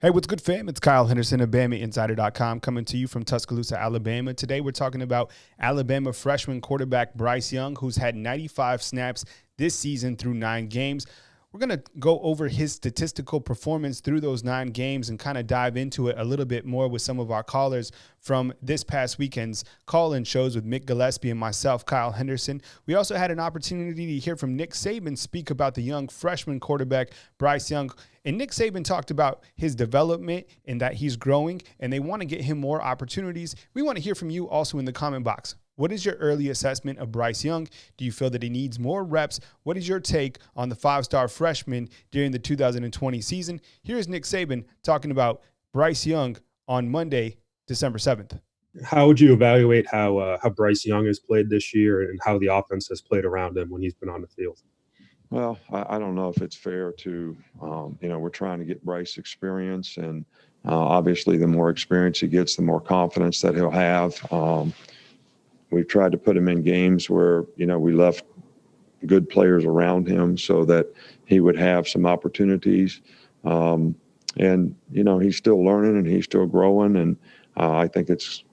Hey, what's good, fam? It's Kyle Henderson of BamaInsider.com coming to you from Tuscaloosa, Alabama. Today, we're talking about Alabama freshman quarterback Bryce Young, who's had 95 snaps this season through 9 games. We're going to go over his statistical performance through those 9 games and kind of dive into it a little bit more with some of our callers from this past weekend's call-in shows with Mick Gillespie and myself, Kyle Henderson. We also had an opportunity to hear from Nick Saban speak about the young freshman quarterback, Bryce Young. And Nick Saban talked about his development and that he's growing, and they want to get him more opportunities. We want to hear from you also in the comment box. What is your early assessment of Bryce Young? Do you feel that he needs more reps? What is your take on the 5-star freshman during the 2020 season? Here's Nick Saban talking about Bryce Young on Monday, December 7th. How would you evaluate how Bryce Young has played this year and how the offense has played around him when he's been on the field? Well, I don't know if it's fair to, we're trying to get Bryce experience, and obviously the more experience he gets, the more confidence that he'll have. We've tried to put him in games where, we left good players around him so that he would have some opportunities. He's still learning and he's still growing. And I think it's,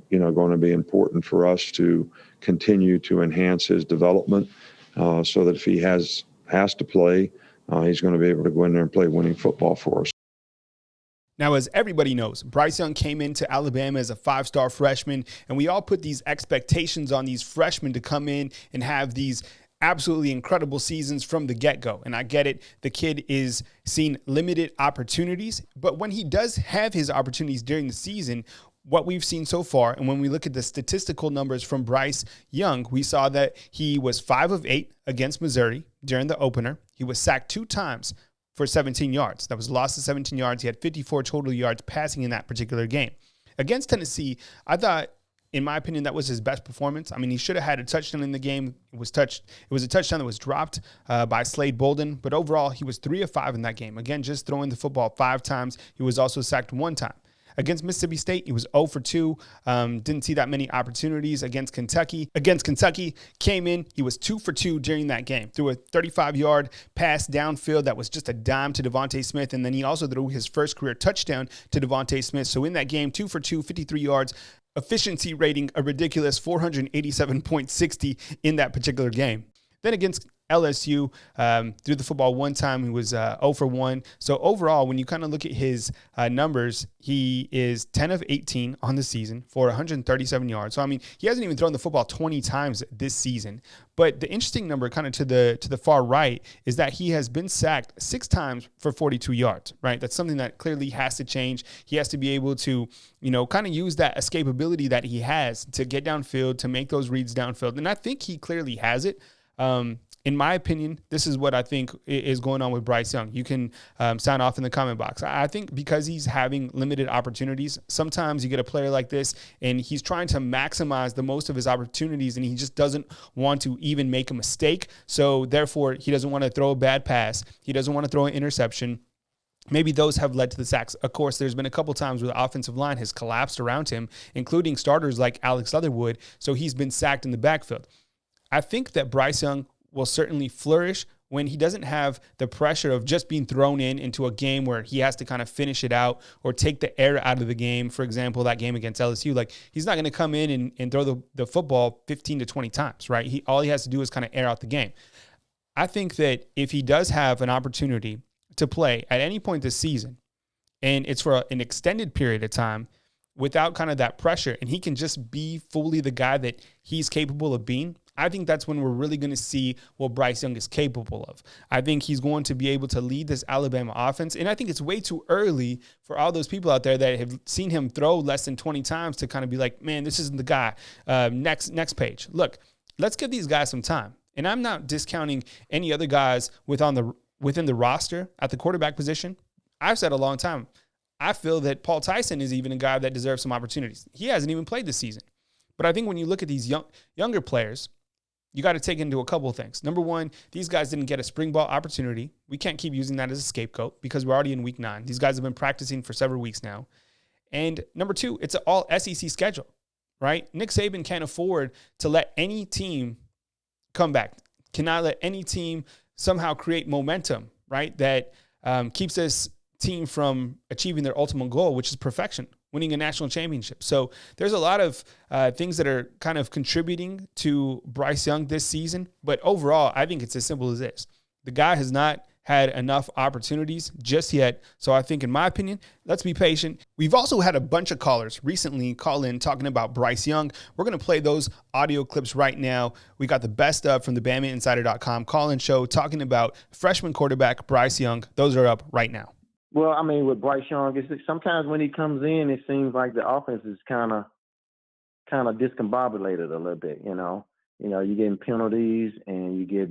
going to be important for us to continue to enhance his development so that if he has to play, he's going to be able to go in there and play winning football for us. Now, as everybody knows, Bryce Young came into Alabama as a 5-star freshman, and we all put these expectations on these freshmen to come in and have these absolutely incredible seasons from the get-go. And I get it. The kid is seeing limited opportunities, but when he does have his opportunities during the season, what we've seen so far, and when we look at the statistical numbers from Bryce Young, we saw that he was 5 of 8 against Missouri during the opener. He was sacked 2 times for 17 yards. That was a loss of 17 yards. He had 54 total yards passing in that particular game. Against Tennessee, I thought, in my opinion, that was his best performance. I mean, he should have had a touchdown in the game. It was a touchdown that was dropped by Slade Bolden, but overall, he was 3 of 5 in that game. Again, just throwing the football 5 times. He was also sacked 1 time. Against Mississippi State, he was 0 for 2. Didn't see that many opportunities against Kentucky. Against Kentucky, came in, he was 2 for 2 during that game. Threw a 35-yard pass downfield that was just a dime to Devontae Smith, and then he also threw his first career touchdown to Devontae Smith. So in that game, 2 for 2, 53 yards, efficiency rating a ridiculous 487.60 in that particular game. Then against LSU, threw the football 1 time. He was 0 for 1. So overall, when you kind of look at his numbers, he is 10 of 18 on the season for 137 yards. So, I mean, he hasn't even thrown the football 20 times this season. But the interesting number kind of to the far right is that he has been sacked 6 times for 42 yards, right? That's something that clearly has to change. He has to be able to, kind of use that escapability that he has to get downfield, to make those reads downfield. And I think he clearly has it. In my opinion, this is what I think is going on with Bryce Young. You can sign off in the comment box. I think because he's having limited opportunities, sometimes you get a player like this and he's trying to maximize the most of his opportunities and he just doesn't want to even make a mistake. So therefore, he doesn't want to throw a bad pass. He doesn't want to throw an interception. Maybe those have led to the sacks. Of course, there's been a couple times where the offensive line has collapsed around him, including starters like Alex Leatherwood. So he's been sacked in the backfield. I think that Bryce Young will certainly flourish when he doesn't have the pressure of just being thrown into a game where he has to kind of finish it out or take the air out of the game. For example, that game against LSU, like he's not going to come in and throw the football 15 to 20 times, right? All he has to do is kind of air out the game. I think that if he does have an opportunity to play at any point this season, and it's for an extended period of time without kind of that pressure, and he can just be fully the guy that he's capable of being, I think that's when we're really going to see what Bryce Young is capable of. I think he's going to be able to lead this Alabama offense, and I think it's way too early for all those people out there that have seen him throw less than 20 times to kind of be like, man, this isn't the guy. Next page. Look, let's give these guys some time. And I'm not discounting any other guys within the roster at the quarterback position. I've said a long time, I feel that Paul Tyson is even a guy that deserves some opportunities. He hasn't even played this season. But I think when you look at these younger players, you got to take into a couple of things. Number one, these guys didn't get a spring ball opportunity. We can't keep using that as a scapegoat because we're already in week 9. These guys have been practicing for several weeks now. And number two, it's an all SEC schedule, right? Nick Saban can't afford to let any team come back, cannot let any team somehow create momentum, right? That keeps us team from achieving their ultimate goal, which is perfection, winning a national championship. So there's a lot of things that are kind of contributing to Bryce Young this season. But overall, I think it's as simple as this. The guy has not had enough opportunities just yet. So I think, in my opinion, let's be patient. We've also had a bunch of callers recently call in talking about Bryce Young. We're going to play those audio clips right now. We got the best of from the BamaInsider.com call-in show talking about freshman quarterback Bryce Young. Those are up right now. Well, I mean, with Bryce Young, it's sometimes when he comes in, it seems like the offense is kind of discombobulated a little bit. You're getting penalties and you get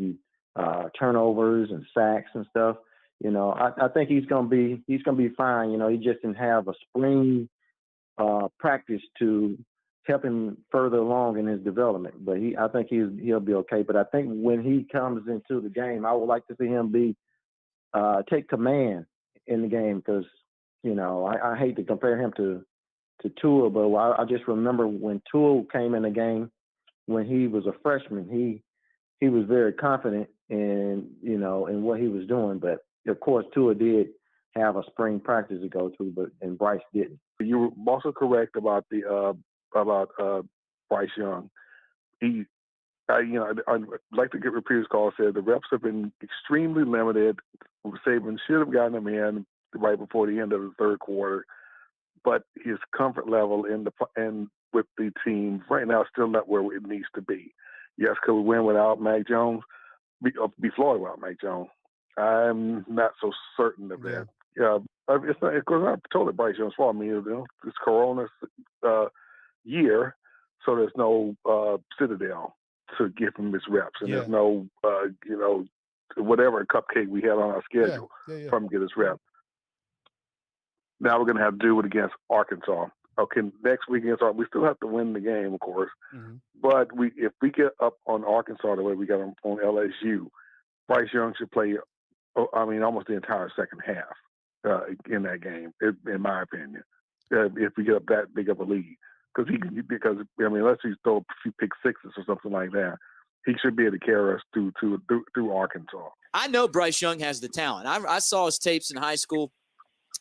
turnovers and sacks and stuff. I think he's gonna be fine. He just didn't have a spring practice to help him further along in his development. But I think he'll be okay. But I think when he comes into the game, I would like to see him take command in the game, because I hate to compare him to Tua, but I just remember when Tua came in the game when he was a freshman, he was very confident in what he was doing. But of course, Tua did have a spring practice to go to, and Bryce didn't. You were also correct about Bryce Young. I'd like to get what previous call said. The reps have been extremely limited. Saban should have gotten him in right before the end of the third quarter, but his comfort level with the team right now is still not where it needs to be. Yes, could we win without Mac Jones? Be Florida without Mac Jones? I'm not so certain of that. Yeah, it's not, because I'm totally Bryce Young's fault. I mean, it's Corona's year, so there's no Citadel to give him his reps, and there's no, whatever cupcake we had on our schedule for him to get his reps. Now we're going to have to do it against Arkansas. Okay, next week against Arkansas, we still have to win the game, of course. Mm-hmm. But if we get up on Arkansas the way we got on LSU, Bryce Young should play, almost the entire second half in that game, in my opinion, if we get up that big of a lead. Because unless he throw a few pick sixes or something like that, he should be able to carry us through Arkansas. I know Bryce Young has the talent. I saw his tapes in high school,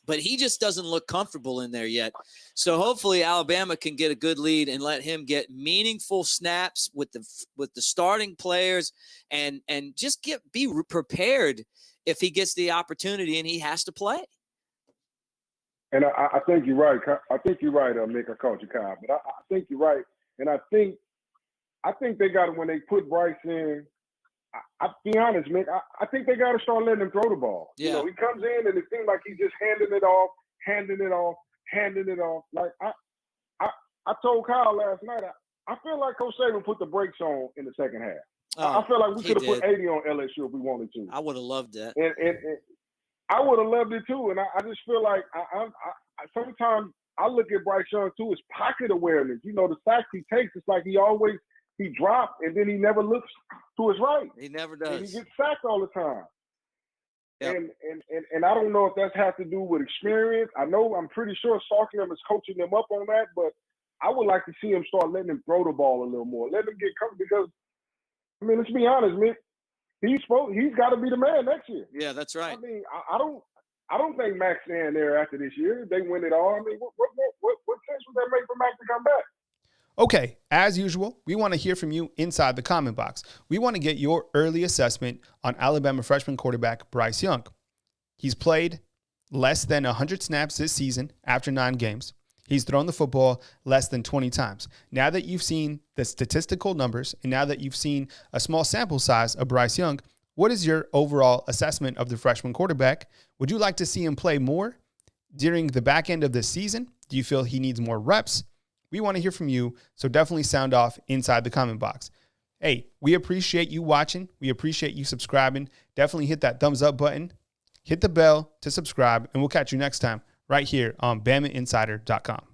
but he just doesn't look comfortable in there yet. So hopefully Alabama can get a good lead and let him get meaningful snaps with the starting players and just be prepared if he gets the opportunity and he has to play. And I think you're right. Nick. I called you Kyle, but I think you're right. And I think they got it when they put Bryce in. I'll be honest, Mick. I think they got to start letting him throw the ball. Yeah. He comes in and it seems like he's just handing it off. Like I told Kyle last night, I feel like Coach Saban put the brakes on in the second half. I feel like we could have put 80 on LSU if we wanted to. I would have loved that. And I would have loved it too. And I just feel like I sometimes I look at Bryce Young too, his pocket awareness. The sacks he takes, it's like he drops and then he never looks to his right. He never does. And he gets sacked all the time. Yep. And I don't know if that has to do with experience. I'm pretty sure Sarkisian is coaching them up on that, but I would like to see him start letting him throw the ball a little more. Let him get comfortable, because let's be honest, man. He's got to be the man next year. Yeah, that's right. I don't think Mac's staying there after this year. They win it all. What sense would that make for Mac to come back? Okay, as usual, we want to hear from you inside the comment box. We want to get your early assessment on Alabama freshman quarterback Bryce Young. He's played less than 100 snaps this season after 9 games. He's thrown the football less than 20 times. Now that you've seen the statistical numbers and now that you've seen a small sample size of Bryce Young, what is your overall assessment of the freshman quarterback? Would you like to see him play more during the back end of this season? Do you feel he needs more reps? We want to hear from you, so definitely sound off inside the comment box. Hey, we appreciate you watching. We appreciate you subscribing. Definitely hit that thumbs up button. Hit the bell to subscribe, and we'll catch you next time right here on BamaInsider.com.